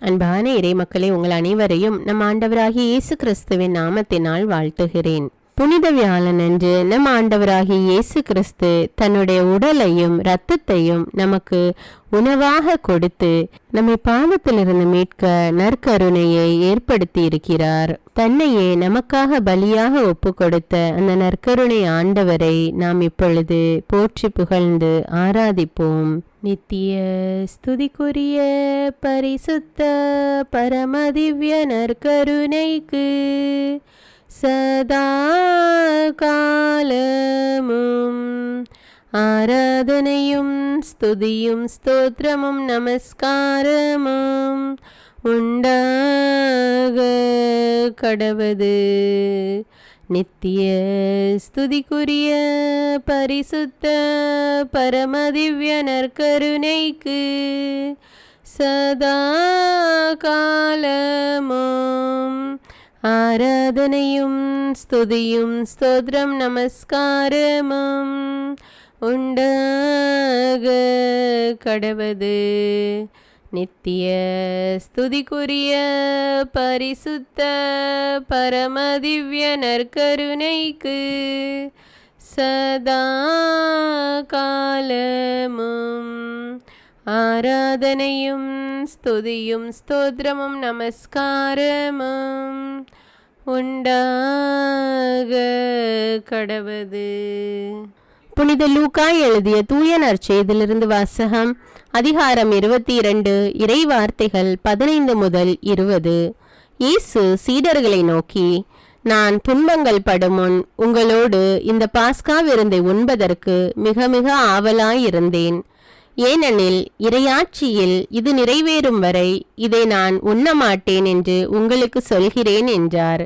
அன்பான இறைமக்களே, உங்கள் அனைவரையும் நம் ஆண்டவராகிய இயேசு கிறிஸ்துவின் நாமத்தினால் வாழ்த்துகிறேன். புனித வியாழன் அன்று நம் ஆண்டவராகிய இயேசு கிறிஸ்து தன்னுடைய உடலையும் இரத்தத்தையும் நமக்கு உணவாக கொடுத்து நம்மை பாவத்திலிருந்து மீட்க நற்கருணையை ஏற்படுத்தி இருக்கிறார். தன்னையே நமக்காக பலியாக ஒப்பு கொடுத்த அந்த நற்கருணை ஆண்டவரை நாம் இப்பொழுது போற்றி புகழ்ந்து ஆராதிப்போம். நித்திய ஸ்துதிக்குரிய பரிசுத்த பரமதிவ்ய நற்கருணைக்கு சதா காலமும் ஆராதனையும் ஸ்துதியும் ஸ்தோத்திரமும் நமஸ்காரமும் உண்டாக கடவது. நித்திய ஸ்துதிக்குரிய பரிசுத்த பரமதிவ்ய நற்கருணைக்கு சதா காலமும் ஆராதனையும் ஸ்துதியும் ஸ்தோத்திரம் நமஸ்காரமும் உண்டாக கடவது. நித்திய ஸ்துதிக்குரிய பரிசுத்த பரமதிவ்ய நற்கருணைக்கு சதா காலமும் ஆராதனையும் ஸ்துதியும் ஸ்தோத்திரமும் நமஸ்காரமும் உண்டாக கடவது. புனித லூக்கா எழுதிய தூய நற்செய்தியிலிருந்து வாசகம். அதிகாரம் 22, இறை வார்த்தைகள் 15 முதல் 20. இயேசு சீடர்களை நோக்கி, நான் துன்பங்கள் படுமுன் உங்களோடு இந்த பாஸ்கா விருந்தை உண்பதற்கு மிக மிக ஆவலாயிருந்தேன். ஏனெனில் இறையாட்சியில் இது நிறைவேறும் வரை இதை நான் உண்ணமாட்டேன் என்று உங்களுக்கு சொல்கிறேன் என்றார்.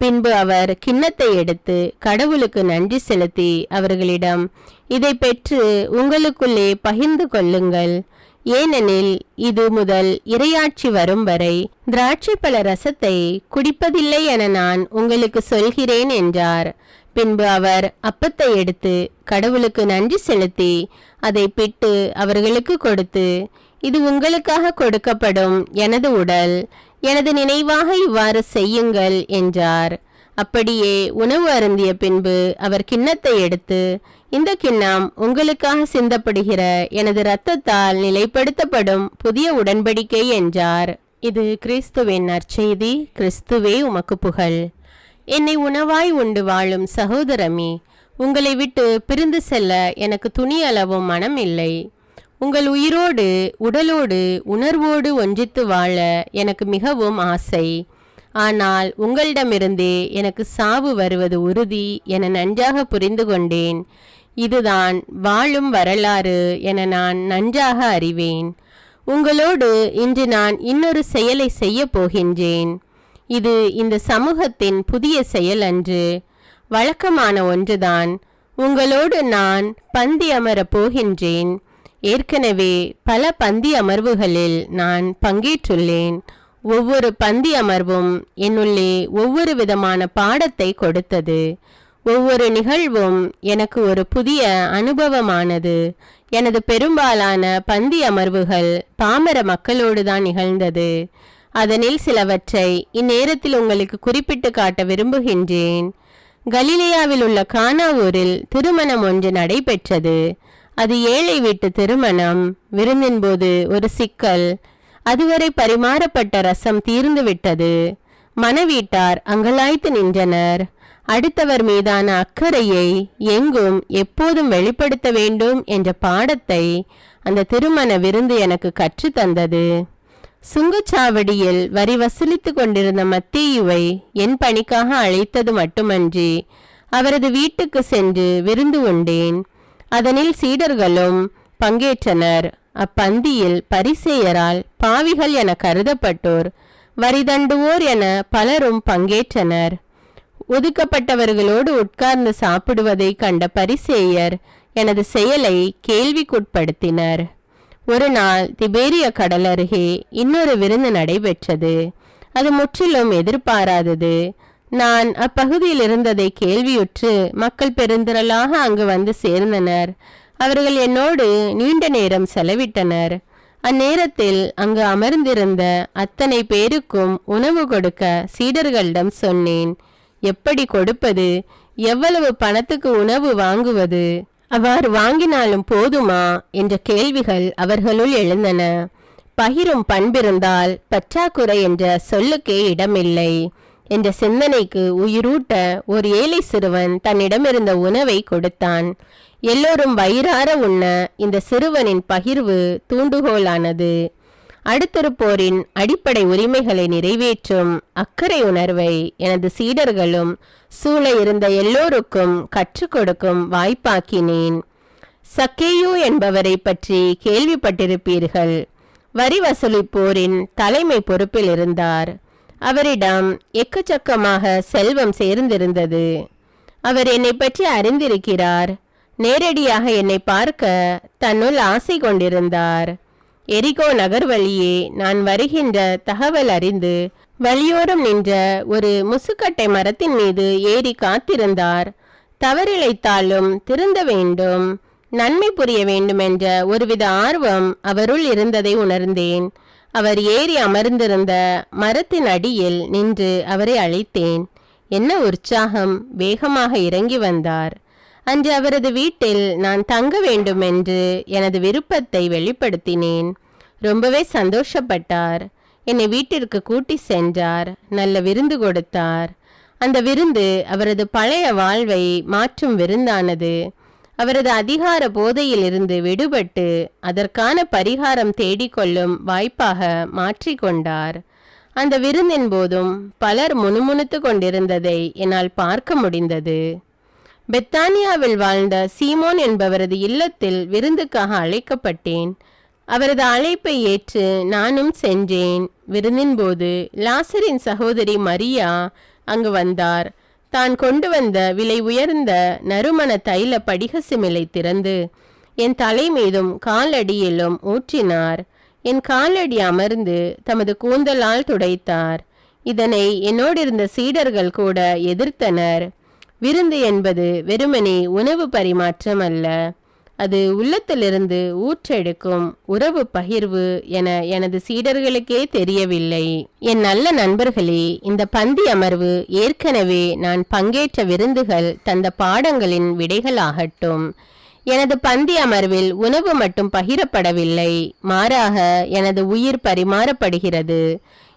பின்பு அவர் கிண்ணத்தை எடுத்து கடவுளுக்கு நன்றி செலுத்தி அவர்களிடம், இதை பெற்று உங்களுக்குள்ளே பகிர்ந்து கொள்ளுங்கள். ஏனெனில் இது முதல் இறையாட்சி வரும் வரை திராட்சை பழ ரசத்தை குடிப்பதில்லை என நான் உங்களுக்கு சொல்கிறேன் என்றார். பின்பு அவர் அப்பத்தை எடுத்து கடவுளுக்கு நன்றி செலுத்தி அதை பிட்டு அவர்களுக்கு கொடுத்து, இது உங்களுக்காக கொடுக்கப்படும் எனது உடல், எனது நினைவாக இவ்வாறு செய்யுங்கள் என்றார். அப்படியே உணவு அருந்திய பின்பு அவர் கிண்ணத்தை எடுத்து, இந்த கிண்ணம் உங்களுக்காக சிந்தப்படுகிற எனது இரத்தத்தால் நிலைப்படுத்தப்படும் புதிய உடன்படிக்கை என்றார். இது கிறிஸ்துவின் நற்செய்தி. கிறிஸ்துவே உமக்கு புகழ். என்னை உணவாய் உண்டு வாழும் சகோதரமே, உங்களை விட்டு பிரிந்து செல்ல எனக்கு துணியளவும் மனம் இல்லை. உங்கள் உயிரோடு உடலோடு உணர்வோடு ஒன்றித்து வாழ எனக்கு மிகவும் ஆசை. ஆனால் உங்களிடமிருந்தே எனக்கு சாவு வருவது உறுதி என நன்றாக புரிந்து கொண்டேன். இதுதான் வாழும் வரலாறு என நான் நன்றாக அறிவேன். உங்களோடு இன்று நான் இன்னொரு செயலை செய்ய போகின்றேன். இது இந்த சமூகத்தின் புதிய செயல் அன்று, வழக்கமான ஒன்றுதான். உங்களோடு நான் பந்தி அமரப் போகின்றேன். ஏற்கனவே பல பந்தி அமர்வுகளில் நான் பங்கேற்றுள்ளேன். ஒவ்வொரு பந்தி அமர்வும் என்னுள்ளே ஒவ்வொரு விதமான பாடத்தை கொடுத்தது. ஒவ்வொரு நிகழ்வும் எனக்கு ஒரு புதிய அனுபவமானது. எனது பெரும்பாலான பந்தி அமர்வுகள் பாமர மக்களோடு தான் நிகழ்ந்தது. அதனில் சிலவற்றை இந்நேரத்தில் உங்களுக்கு குறிப்பிட்டு காட்ட விரும்புகின்றேன். கலிலேயாவில் உள்ள கானா ஊரில் திருமணம் ஒன்று நடைபெற்றது. அது ஏழை வீட்டு திருமணம். விருந்தின் போது ஒரு சிக்கல். அதுவரை பரிமாறப்பட்ட ரசம் தீர்ந்து விட்டது. மணவீட்டார் அங்கலாய்த்து நின்றனர். அடுத்தவர் மீதான அக்கறையை எங்கும் எப்போதும் வெளிப்படுத்த வேண்டும் என்ற பாடத்தை அந்த திருமண விருந்து எனக்கு கற்றுத்தந்தது. சுங்கச்சாவடியில் வரி வசூலித்து கொண்டிருந்த மத்தேயுவை என் பணிக்காக அழைத்தது மட்டுமன்றி அவரது வீட்டுக்கு சென்று விருந்து உண்டேன். அதனில் சீடர்களும் பங்கேற்றனர். அப்பந்தியில் பரிசேயரால் பாவிகள் என கருதப்பட்டோர், வரிதண்டுவோர் என பலரும் பங்கேற்றனர். ஒதுக்கப்பட்டவர்களோடு உட்கார்ந்து சாப்பிடுவதை கண்ட பரிசேயர் எனது செயலை கேள்விக்குட்படுத்தினர். ஒரு நாள் திபேரிய கடல் அருகே இன்னொரு விருந்து நடைபெற்றது. அது முற்றிலும் எதிர்பாராதது. நான் அப்பகுதியில் இருந்ததை கேள்வியுற்று மக்கள் பெருந்திரளாக அங்கு வந்து சேர்ந்தனர். அவர்கள் என்னோடு நீண்ட நேரம் செலவிட்டனர். அந்நேரத்தில் அங்கு அமர்ந்திருந்த அத்தனை பேருக்கும் உணவு கொடுக்க சீடர்களிடம் சொன்னேன். எப்படி கொடுப்பது? எவ்வளவு பணத்துக்கு உணவு வாங்குவது? அவ்வாறு வாங்கினாலும் போதுமா என்ற கேள்விகள் அவர்களுள் எழுந்தன. பகிரும் பண்பிருந்தால் பற்றாக்குறை என்ற சொல்லுக்கே இடமில்லை என்ற சிந்தனைக்கு உயிரூட்ட ஒரு ஏழை சிறுவன் தன்னிடமிருந்த உணவை கொடுத்தான். எல்லோரும் வயிறார உண்ண இந்த சிறுவனின் பகிர்வு தூண்டுகோலானது. அடுத்திருப்போரின் அடிப்படை உரிமைகளை நிறைவேற்றும் அக்கறை உணர்வை எனது சீடர்களும் சூழ இருந்த எல்லோருக்கும் கற்றுக் கொடுக்கும் வாய்ப்பாக்கினேன். சக்கேயு என்பவரை பற்றி கேள்விப்பட்டிருப்பீர்கள். வரி வசூலிப்போரின் தலைமை பொறுப்பில் இருந்தார். அவரிடம் எக்கச்சக்கமாக செல்வம் சேர்ந்திருந்தது. அவர் என்னை பற்றி அறிந்திருக்கிறார். நேரடியாக என்னை பார்க்க தன்னுள் ஆசை கொண்டிருந்தார். எரிகோ நகர் வழியே நான் வருகின்ற தகவல் அறிந்து வழியோரம் நின்ற ஒரு முசுக்கட்டை மரத்தின் மீது ஏறி காத்திருந்தார். தவறிழைத்தாலும் திருந்த வேண்டும், நன்மை புரிய வேண்டும் என்ற ஒருவித ஆர்வம் அவருள் இருந்ததை உணர்ந்தேன். அவர் ஏறி அமர்ந்திருந்த மரத்தின் அடியில் நின்று அவரை அழைத்தேன். என்ன உற்சாகம்! வேகமாக இறங்கி வந்தார். அன்று அவரது வீட்டில் நான் தங்க வேண்டும் என்று எனது விருப்பத்தை வெளிப்படுத்தினேன். ரொம்பவே சந்தோஷப்பட்டார். என்னை வீட்டிற்கு கூட்டி சென்றார். நல்ல விருந்து கொடுத்தார். அந்த விருந்து அவரது பழைய வாழ்வை மாற்றும் விருந்தானது. அவரது அதிகார போதையில் இருந்து விடுபட்டு அதற்கான பரிகாரம் தேடிக்கொள்ளும் வாய்ப்பாக மாற்றிக்கொண்டார். அந்த விருந்தின் போதும் பலர் முணுமுணுத்து கொண்டிருந்ததை என்னால் பார்க்க முடிந்தது. பெத்தானியாவில் வாழ்ந்த சீமோன் என்பவரது இல்லத்தில் விருந்துக்காக அழைக்கப்பட்டேன். அவரது அழைப்பை ஏற்று நானும் சென்றேன். விருந்தின் போது லாசரின் சகோதரி மரியா அங்கு வந்தார். தான் கொண்டு வந்த விலை உயர்ந்த நறுமண தைல படிக சிமிலை திறந்து என் தலை மீதும் காலடியிலும் ஊற்றினார். என் காலடி அமர்ந்து தமது கூந்தலால் துடைத்தார். இதனை என்னோடிருந்த சீடர்கள் கூட எதிர்த்தனர். விருந்து என்பது வெறுமனே உணவு பரிமாற்றம் அல்ல, அது உள்ளத்திலிருந்து ஊற்றெடுக்கும் உறவு பகிர்வு என எனது சீடர்களுக்கே தெரியவில்லை. என் நல்ல நண்பர்களே, இந்த பந்தி அமர்வு ஏற்கனவே நான் பங்கேற்ற விருந்துகள் தந்த பாடங்களின் விடைகளாகட்டும். எனது பந்தி அமர்வில் உணவு மட்டும் பகிரப்படவில்லை, மாறாக எனது உயிர் பரிமாறப்படுகிறது.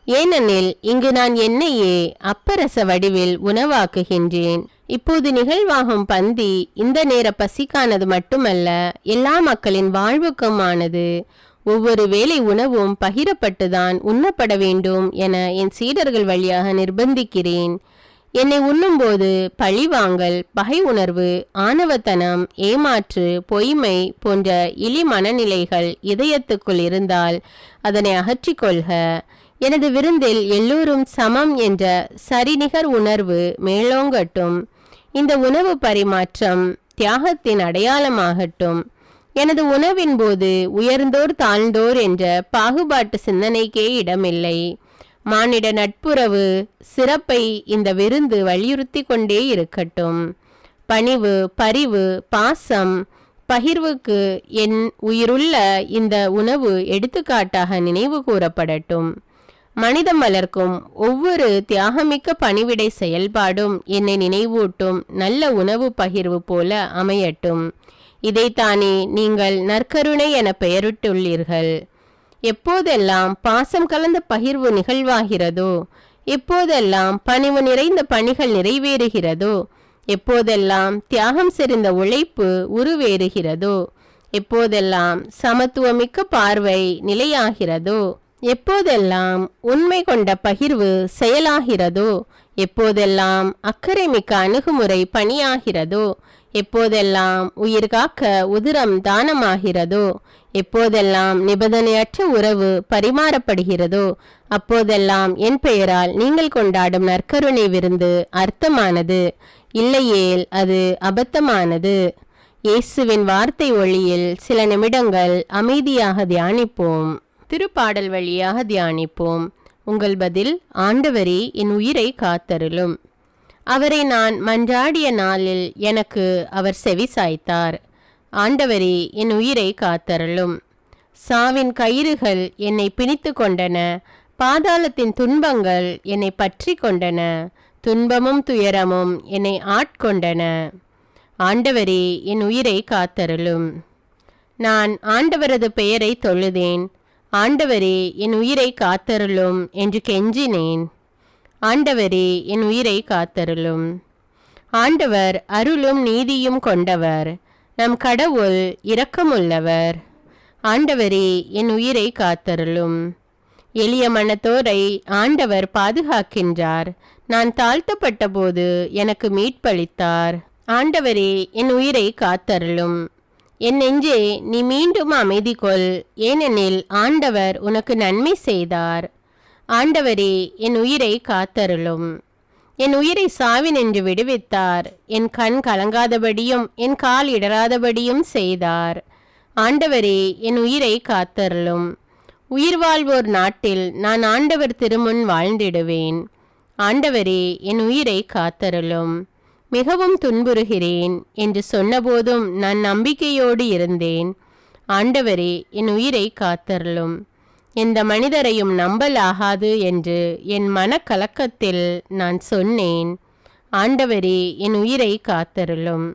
ஏனெனில் இங்கு நான் என்னையே அப்பரச வடிவில் உணவாக்குகின்றேன். இப்போது நிகழ்வாகும் பந்தி இந்த நேர பசிக்கானது மட்டுமல்ல, எல்லா மக்களின் வாழ்வுக்குமானது. ஒவ்வொரு வேளை உணவும் பகிரப்பட்டுதான் உண்ணப்பட வேண்டும் என என் சீடர்கள் வழியாக நிர்பந்திக்கிறேன். என்னை உண்ணும்போது பழிவாங்கல், பகை உணர்வு, ஆணவத்தனம், ஏமாற்று, பொய்மை போன்ற இழி மனநிலைகள் இதயத்துக்குள் இருந்தால் அதனை அகற்றிக்கொள்க. எனது விருந்தில் எல்லோரும் சமம் என்ற சரிநிகர் உணர்வு மேலோங்கட்டும். இந்த உணவு பரிமாற்றம் தியாகத்தின் அடையாளமாகட்டும். எனது உணவின் போது உயர்ந்தோர் தாழ்ந்தோர் என்ற பாகுபாட்டு சிந்தனைக்கே இடமில்லை. மானிட நட்புறவு சிறப்பை இந்த விருந்து வலியுறுத்தி கொண்டே இருக்கட்டும். பணிவு, பரிவு, பாசம், பகிர்வுக்கு என் உயிருள்ள இந்த உணவு எடுத்துக்காட்டாக நினைவு கூறப்படட்டும். மனிதம் வளர்க்கும் ஒவ்வொரு தியாகமிக்க பணிவிடை செயல்பாடும் என்னை நினைவூட்டும் நல்ல உணவு பகிர்வு போல அமையட்டும். இதைத்தானே நீங்கள் நற்கருணை என பெயரிட்டுள்ளீர்கள். எப்போதெல்லாம் பாசம் கலந்த பகிர்வு நிகழ்வாகிறதோ, எப்போதெல்லாம் பணிவு நிறைந்த பணிகள் நிறைவேறுகிறதோ, எப்போதெல்லாம் தியாகம் செறிந்த உழைப்பு உருவேறுகிறதோ, எப்போதெல்லாம் சமத்துவமிக்க பார்வை நிலையாகிறதோ, எப்போதெல்லாம் உண்மை கொண்ட பகிர்வு செயலாகிறதோ, எப்போதெல்லாம் அக்கறை மிக்க அணுகுமுறை பணியாகிறதோ, எப்போதெல்லாம் உயிர் காக்க உதிரம் தானமாகிறதோ, எப்போதெல்லாம் நிபந்தனையற்ற உறவு பரிமாறப்படுகிறதோ, அப்போதெல்லாம் என் பெயரால் நீங்கள் கொண்டாடும் நற்கருணை விருந்து அர்த்தமானது, இல்லையேல் அது அபத்தமானது. இயேசுவின் வார்த்தை ஒளியில் சில நிமிடங்கள் அமைதியாக தியானிப்போம். திருப்பாடல் வழியாக தியானிப்போம். உங்கள் பதில்: ஆண்டவரே, என் உயிரை காத்தருளும். அவரை நான் மன்றாடிய நாளில் எனக்கு அவர் செவி சாய்த்தார். ஆண்டவரே, என் உயிரை காத்தருளும். சாவின் கயிறுகள் என்னை பிணித்து கொண்டன, பாதாளத்தின் துன்பங்கள் என்னை பற்றி கொண்டன, துன்பமும் துயரமும் என்னை ஆட்கொண்டன. ஆண்டவரே, என் உயிரை காத்தருளும். நான் ஆண்டவரது பெயரை தொழுதேன். ஆண்டவரே, என் உயிரை காத்தருளும் என்று கெஞ்சினேன். ஆண்டவரே, என் உயிரை காத்தருளும். ஆண்டவர் அருளும் நீதியும் கொண்டவர், நம் கடவுள் இரக்கமுள்ளவர். ஆண்டவரே, என் உயிரை காத்தருளும். எளிய மனத்தோரை ஆண்டவர் பாதுகாக்கின்றார். நான் தாழ்த்தப்பட்ட போது எனக்கு மீட்பளித்தார். ஆண்டவரே, என் உயிரை காத்தருளும். என் நெஞ்சே, நீ மீண்டும் அமைதி கொள், ஏனெனில் ஆண்டவர் உனக்கு நன்மை செய்தார். ஆண்டவரே, என் உயிரை காத்தருளும். என் உயிரை சாவினின்று விடுவித்தார். என் கண் கலங்காதபடியும் என் கால் இடராதபடியும் செய்தார். ஆண்டவரே, என் உயிரை காத்தருளும். உயிர் வாழ்வோர் நாட்டில் நான் ஆண்டவர் திருமுன் வாழ்ந்திடுவேன். ஆண்டவரே, என் உயிரை காத்தருளும். மிகவும் துன்புறுகிறேன் என்று சொன்னபோதும் நான் நம்பிக்கையோடு இருந்தேன். ஆண்டவரே, என் உயிரை காத்தருளும். எந்த மனிதரையும் நம்பலாகாது என்று என் மனக்கலக்கத்தில் நான் சொன்னேன். ஆண்டவரே, என் உயிரை காத்தருளும்.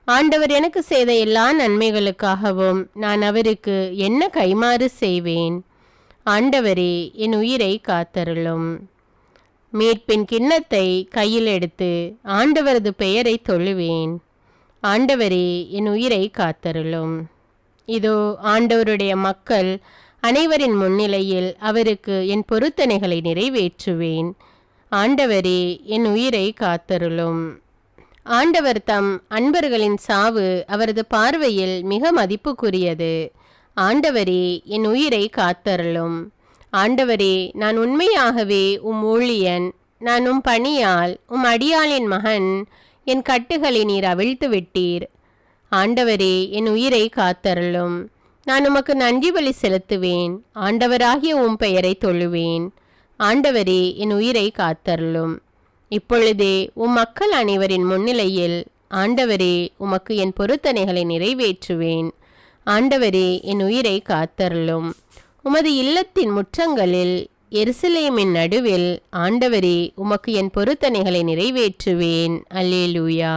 ஆண்டவர் எனக்கு செய்த எல்லா நன்மைகளுக்காகவும் நான் அவருக்கு என்ன கைமாறு செய்வேன்? ஆண்டவரே, என் உயிரை காத்தருளும். மீட்பின் கிண்ணத்தை கையில் எடுத்து ஆண்டவரது பெயரை தொழுவேன். ஆண்டவரே, என் உயிரை காத்தருளும். இதோ ஆண்டவருடைய மக்கள் அனைவரின் முன்னிலையில் அவருக்கு என் பொருத்தனைகளை நிறைவேற்றுவேன். ஆண்டவரே, என் உயிரை காத்தருளும். ஆண்டவர் தம் அன்பர்களின் சாவு அவரது பார்வையில் மிக மதிப்புக்குரியது. ஆண்டவரே, என் உயிரை காத்தருளும். ஆண்டவரே, நான் உண்மையாகவே ஊழியன். நான் பணியால் அடியாளின் மகன். என் கட்டுகளை நீர் அவிழ்த்து விட்டீர். ஆண்டவரே, என் உயிரை காத்தருளும். நான் உமக்கு நன்றி பலி செலுத்துவேன். ஆண்டவராகிய பெயரை தொழுவேன். ஆண்டவரே, என் உயிரை காத்தருளும். இப்பொழுதே மக்கள் அனைவரின் முன்னிலையில் ஆண்டவரே, உமக்கு என் பொருத்தனைகளை நிறைவேற்றுவேன். ஆண்டவரே, என் உயிரை காத்தருளும். உமது இல்லத்தின் முற்றங்களில் எருசலேமின் நடுவில் ஆண்டவரே, உமக்கு என் பொருத்தனைகளை நிறைவேற்றுவேன். அல்லேலூயா.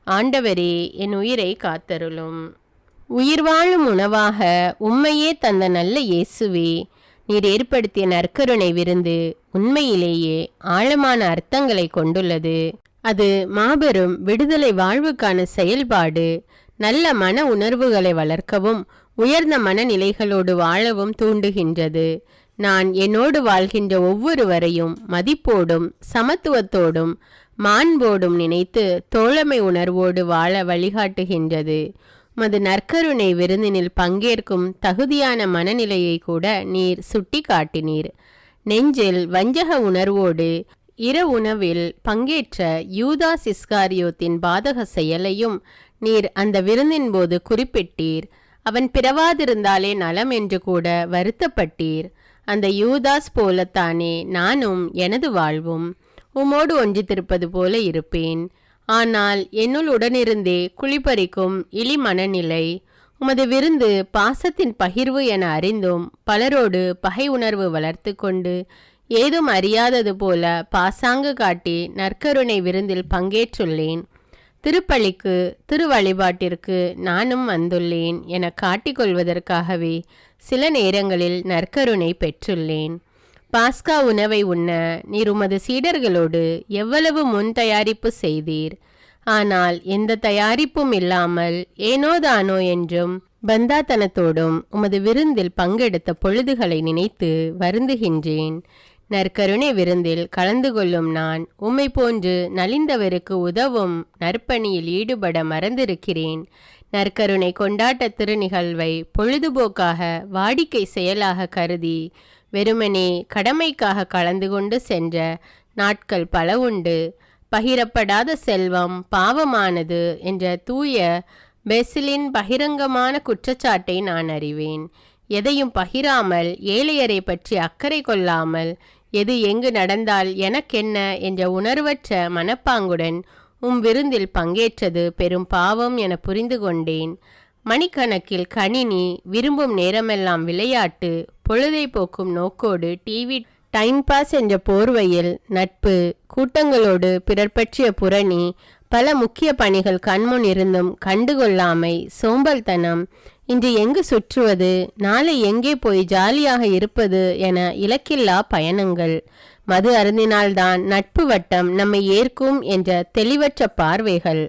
ஆண்டவரே, என் உயிரை காத்தருளும். உயிர் வாழும் உணவாக உம்மையே தந்த நல்ல இயேசுவே, நீர் ஏற்படுத்திய நற்கருணை விருந்து உண்மையிலேயே ஆழமான அர்த்தங்களை கொண்டுள்ளது. அது மாபெரும் விடுதலை வாழ்வுக்கான செயல்பாடு. நல்ல மன உணர்வுகளை வளர்க்கவும் உயர்ந்த மனநிலைகளோடு வாழவும் தூண்டுகின்றது. நான் என்னோடு வாழ்கின்ற ஒவ்வொருவரையும் மதிப்போடும் சமத்துவத்தோடும் மாண்போடும் நினைத்து தோழமை உணர்வோடு வாழ வழிகாட்டுகின்றது. மது நற்கருணை விருந்தினில் பங்கேற்கும் தகுதியான மனநிலையை கூட நீர் சுட்டி காட்டினீர். நெஞ்சில் வஞ்சக உணர்வோடு உணவில் பங்கேற்ற யூதாஸ் இஸ்காரியோத்தின் பாதக செயலையும் நீர் அந்த விருந்தின் போது குறிப்பிட்டீர். அவன் பிறவாதிருந்தாலே நலம் என்று கூட வருத்தப்பட்டீர். அந்த யூதாஸ் போலத்தானே நானும் எனது வாழ்வும் உமோடு ஒன்றித்திருப்பது போல இருப்பேன். ஆனால் என்னுள் உடனிருந்தே குளிப்பறிக்கும் இழி மனநிலை, உமது விருந்து பாசத்தின் பகிர்வு என அறிந்தும் பலரோடு பகை உணர்வு வளர்த்து கொண்டு ஏதும் அறியாதது போல பாசாங்கு காட்டி நற்கருணை விருந்தில் பங்கேற்றுள்ளேன். திருப்பலிக்கு திரு வழிபாட்டிற்கு நானும் வந்துள்ளேன் என காட்டிக்கொள்வதற்காகவே சில நேரங்களில் நற்கருணை பெற்றுள்ளேன். பாஸ்கா உணவை உண்ண நீர் உமது சீடர்களோடு எவ்வளவு முன் தயாரிப்பு செய்தீர். ஆனால் எந்த தயாரிப்பும் இல்லாமல் ஏனோதானோ என்றும் பந்தாத்தனத்தோடும் உமது விருந்தில் பங்கெடுத்த பொழுதுகளை நினைத்து வருந்துகின்றேன். நற்கருணை விருந்தில் கலந்து கொள்ளும் நான் உம்மை போன்று நலிந்தவருக்கு உதவும் நற்பணியில் ஈடுபட மறந்திருக்கிறேன். நற்கருணை கொண்டாட்ட திருநிகழ்வை பொழுதுபோக்காக வாடிக்கை செயலாக கருதி வெறுமனே கடமைக்காக கலந்து கொண்டு சென்ற நாட்கள் பல உண்டு. பகிரப்படாத செல்வம் பாவமானது என்ற தூய பெசிலின் பகிரங்கமான குற்றச்சாட்டை நான் அறிவேன். எதையும் பகிராமல் ஏழையரை பற்றி அக்கறை கொள்ளாமல் எது எங்கு நடந்தால் எனக்கென்ன என்ற உணர்வற்ற மனப்பாங்குடன் விருந்தில் பங்கேற்றது பெரும் பாவம் என புரிந்து கொண்டேன். மணிக்கணக்கில் கணினி, விரும்பும் நேரமெல்லாம் விளையாட்டு, பொழுதை போக்கும் நோக்கோடு டிவி, டைம் பாஸ் என்ற போர்வையில் நட்பு, கூட்டங்களோடு பிறர் பற்றிய புரணி, பல முக்கிய பணிகள் கண்முன் இருந்தும் கண்டுகொள்ளாமை, சோம்பல்தனம், இன்று எங்கு சுற்றுவது, நாளை எங்கே போய் ஜாலியாக இருப்பது என இலக்கில்லா பயணங்கள், மது அருந்தினால்தான் நட்பு வட்டம் நம்மை ஏற்கும் என்ற தெளிவற்ற பார்வைகள்.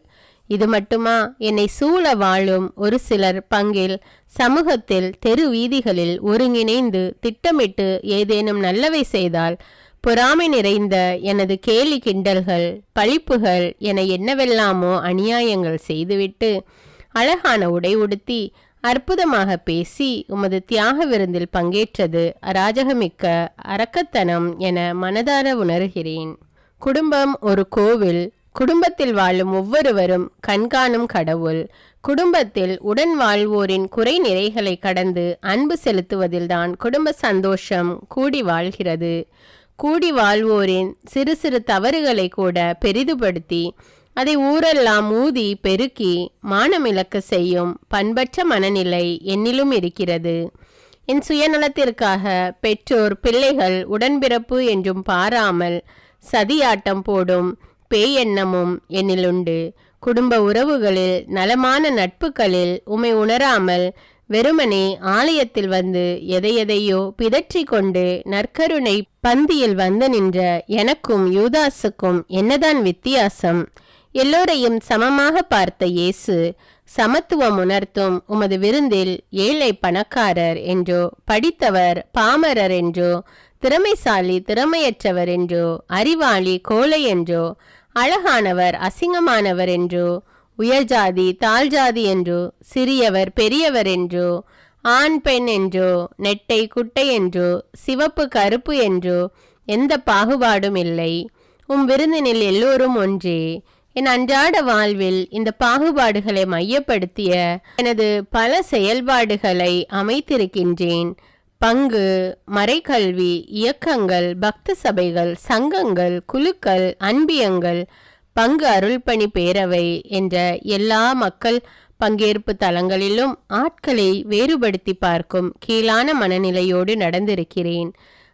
இது மட்டுமா, என்னை சூழ வாழும் ஒரு சிலர் பங்கில் சமூகத்தில் தெரு வீதிகளில் ஒருங்கிணைந்து திட்டமிட்டு ஏதேனும் நல்லவை செய்தால் பொறாமை நிறைந்த எனது கேலி கிண்டல்கள், பழிப்புகள் என என்னவெல்லாமோ அநியாயங்கள் செய்துவிட்டு அழகான உடை உடுத்தி அற்புதமாக பேசி உமது தியாக விருந்தில் பங்கேற்றது அராஜகமிக்க அரக்கத்தனம் என மனதார உணர்கிறேன். குடும்பம் ஒரு கோவில். குடும்பத்தில் வாழும் ஒவ்வொருவரும் கண்காணும் கடவுள். குடும்பத்தில் உடன் வாழ்வோரின் குறை நிறைகளை கடந்து அன்பு செலுத்துவதில்தான் குடும்ப சந்தோஷம் கூடி வாழ்கிறது. கூடி வாழ்வோரின் சிறு சிறு தவறுகளை கூட பெரிதுபடுத்தி அதை ஊரெல்லாம் ஊதி பெருக்கி மானமிழக்க செய்யும் பண்பற்ற மனநிலை என்னிலும் இருக்கிறது. என் சுயநலத்திற்காக பெற்றோர் பிள்ளைகள் உடன்பிறப்பு என்றும் பாராமல் சதியாட்டம் போடும் பேயெண்ணமும் என்னிலுண்டு. குடும்ப உறவுகளில் நலமான நட்புகளில் உமை உணராமல் வெறுமனே ஆலயத்தில் வந்து எதையெதையோ பிதற்றி கொண்டு நற்கருணை பந்தியில் வந்து நின்ற எனக்கும் யூதாசுக்கும் என்னதான் வித்தியாசம்? எல்லோரையும் சமமாக பார்த்த இயேசு சமத்துவம் உணர்த்தும் உமது விருந்தில் ஏழை பணக்காரர் என்றோ, படித்தவர் பாமரர் என்றோ, திறமைசாலி திறமையற்றவர் என்றோ, அறிவாளி கோழை என்றோ, அழகானவர் அசிங்கமானவர் என்றோ, உயர்ஜாதி தாழ்ஜாதி என்றோ, சிறியவர் பெரியவர் என்றோ, ஆண் பெண் என்றோ, நெட்டை குட்டை என்றோ, சிவப்பு கருப்பு என்றோ எந்த பாகுபாடும் இல்லை. விருந்தினில் எல்லோரும் ஒன்றே. என் அன்றாட வாழ்வில் இந்த பாகுபாடுகளை மையப்படுத்திய எனது பல செயல்பாடுகளை அமைத்திருக்கின்றேன். பங்கு, மறைக்கல்வி, இயக்கங்கள், பக்த சபைகள், சங்கங்கள், குழுக்கள், அன்பியங்கள், பங்கு அருள்பணி பேரவை என்ற எல்லா மக்கள் பங்கேற்பு தளங்களிலும் ஆட்களை வேறுபடுத்தி பார்க்கும் கீழான மனநிலையோடு நடந்திருக்கிறேன்.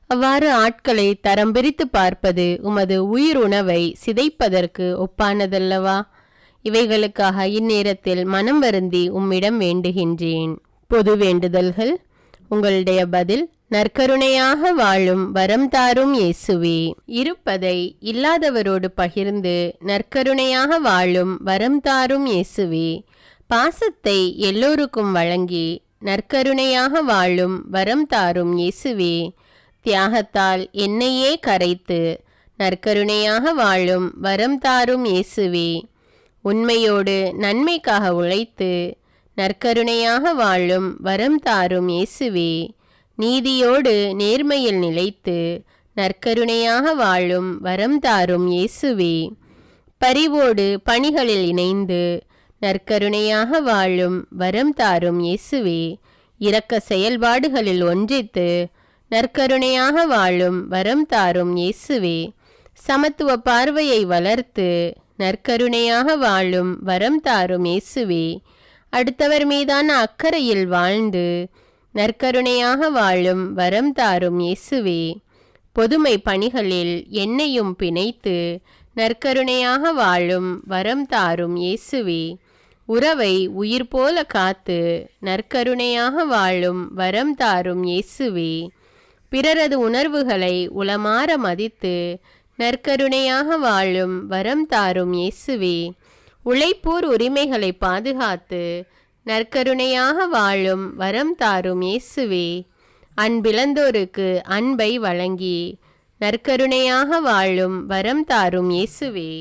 அவ்வாறு ஆட்களை தரம் பிரித்து பார்ப்பது உமது உயிர் உணவை சிதைப்பதற்கு ஒப்பானதல்லவா? இவைகளுக்காக இந்நேரத்தில் மனம் வருந்தி உம்மிடம் வேண்டுகின்றேன். பொது வேண்டுதல்கள். உங்களுடைய பதில்: நற்கருணையாக வாழும் வரம் தாரும் இயேசுவே. இருப்பதை இல்லாதவரோடு பகிர்ந்து நற்கருணையாக வாழும் வரம் தாரும் இயேசுவே. பாசத்தை எல்லோருக்கும் வழங்கி நற்கருணையாக வாழும் வரம் தாரும் இயேசுவே. தியாகத்தால் என்னையே கரைத்து நற்கருணையாக வாழும் வரம் தாரும் இயேசுவே. உண்மையோடு நன்மைக்காக உழைத்து நற்கருணையாக வாழும் வரம் தாரும் இயேசுவே. நீதியோடு நேர்மையில் நிலைத்து நற்கருணையாக வாழும் வரம் தாரும் இயேசுவே. பரிவோடு பணிகளில் இணைந்து நற்கருணையாக வாழும் வரம் தாரும் இயேசுவே. இரக்க செயல்பாடுகளில் ஒன்றித்து நற்கருணையாக வாழும் வரம் தாரும் இயேசுவே. சமத்துவ பார்வையை வளர்த்து நற்கருணையாக வாழும் வரம் தாரும் இயேசுவே. அடுத்தவர் மீதான அக்கறையில் வாழ்ந்து நற்கருணையாக வாழும் வரம் தாரும் இயேசுவே. பொதுமை பணிகளில் என்னையும் பிணைத்து நற்கருணையாக வாழும் வரம் தாரும் இயேசுவே. உறவை உயிர் போல காத்து நற்கருணையாக வாழும் வரம் தாரும் இயேசுவே. பிறரது உணர்வுகளை உளமாற மதித்து நற்கருணையாக வாழும் வரம் தாரும் இயேசுவே. உழைப்போர் உரிமைகளை பாதுகாத்து நற்கருணையாக வாழும் வரம் தாரும் இயேசுவே. அன்பிழந்தோருக்கு அன்பை வழங்கி நற்கருணையாக வாழும் வரம் தாரும் இயேசுவே.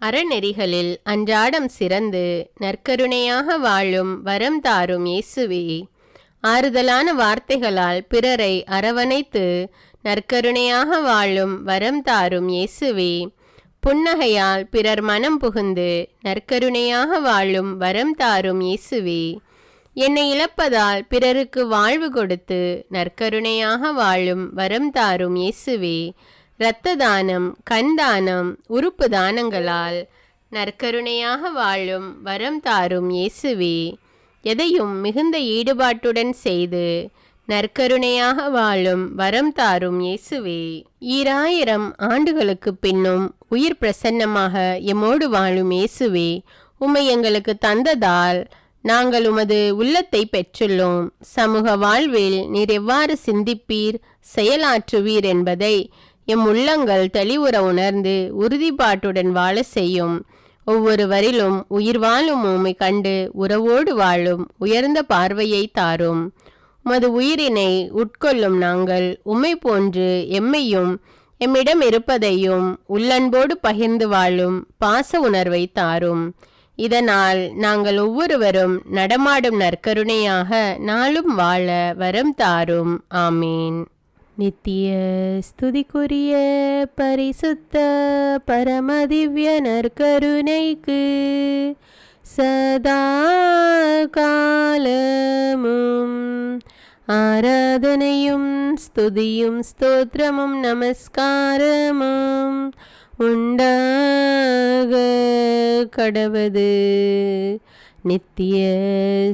அறநெறிகளில் அன்றாடம் சிறந்து நற்கருணையாக வாழும் வரம் தாரும் இயேசுவே. ஆறுதலான வார்த்தைகளால் பிறரை அரவணைத்து நற்கருணையாக வாழும் வரம் தாரும் இயேசுவே. புன்னகையால் பிறர் மனம் புகுந்து நற்கருணையாக வாழும் வரம் தாரும் இயேசுவே. என்னை இழப்பதால் பிறருக்கு வாழ்வு கொடுத்து நற்கருணையாக வாழும் வரம் தாரும் இயேசுவே. இரத்த தானம், கண் தானம், உறுப்பு தானங்களால் நற்கருணையாக வாழும் வரம் தாரும் இயேசுவே. எதையும் மிகுந்த ஈடுபாட்டுடன் செய்து நற்கருணையாக வாழும் வரம் தாரும் இயேசுவே. 2000 ஆண்டுகளுக்கு பின்னும் உயிர் பிரசன்னமாக எம்மோடு வாழும் இயேசுவே, உம்மை எங்களுக்கு தந்ததால் நாங்கள் உமது உள்ளத்தை பெற்றுள்ளோம். சமூக வாழ்வில் நீர் எவ்வாறு சிந்திப்பீர், செயலாற்றுவீர் என்பதை எம் உள்ளங்கள் தெளிவுற உணர்ந்து உறுதிப்பாட்டுடன் வாழ செய்யும். ஒவ்வொருவரிலும் உயிர் வாழும் உம்மை கண்டு உறவோடு வாழும் உயர்ந்த பார்வையை தாரும். உமது உயிரினை உட்கொள்ளும் நாங்கள் உம்மை போன்று எம்மையும் எம்மிடம் இருப்பதையும் உள்ளன்போடு பகிர்ந்து வாழும் பாச உணர்வை தாரும். இதனால் நாங்கள் ஒவ்வொருவரும் நடமாடும் நற்கருணையாக நாளும் வாழ வரம் தாரும். ஆமீன். நித்திய ஸ்துதிக்குரிய பரிசுத்த பரமதிவ்ய நற்கருணைக்கு சதா காலமும் ஆராதனையும் ஸ்துதியும் ஸ்தோத்திரமும் நமஸ்காரமும் உண்டாக கடவது. நித்திய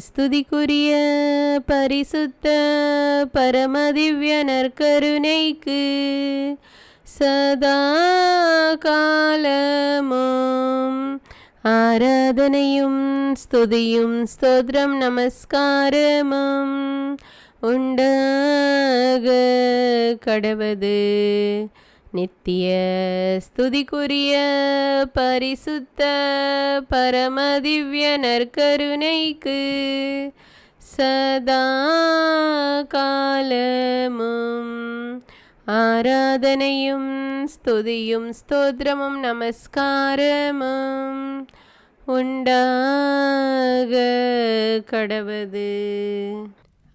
ஸ்துதிக்குரிய பரிசுத்த பரமதிவ்ய நற்கருணைக்கு சதா காலமும் ஆராதனையும் ஸ்துதியும் ஸ்தோத்திரம் நமஸ்காரமும் உண்டாக கடவது. நித்திய ஸ்துதிக்குரிய பரிசுத்த பரமதிவ்ய நற்கருணைக்கு சதா காலமும் ஆராதனையும் ஸ்துதியும் ஸ்தோத்திரமும் நமஸ்காரமும் உண்டாக கடவது.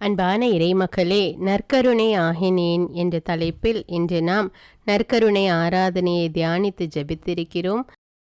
அன்பான இறைமக்களே, நற்கருணை ஆகினேன் என்ற தலைப்பில் இன்று நாம் நற்கருணை ஆராதனையை தியானித்து ஜெபித்திருக்கிறோம்.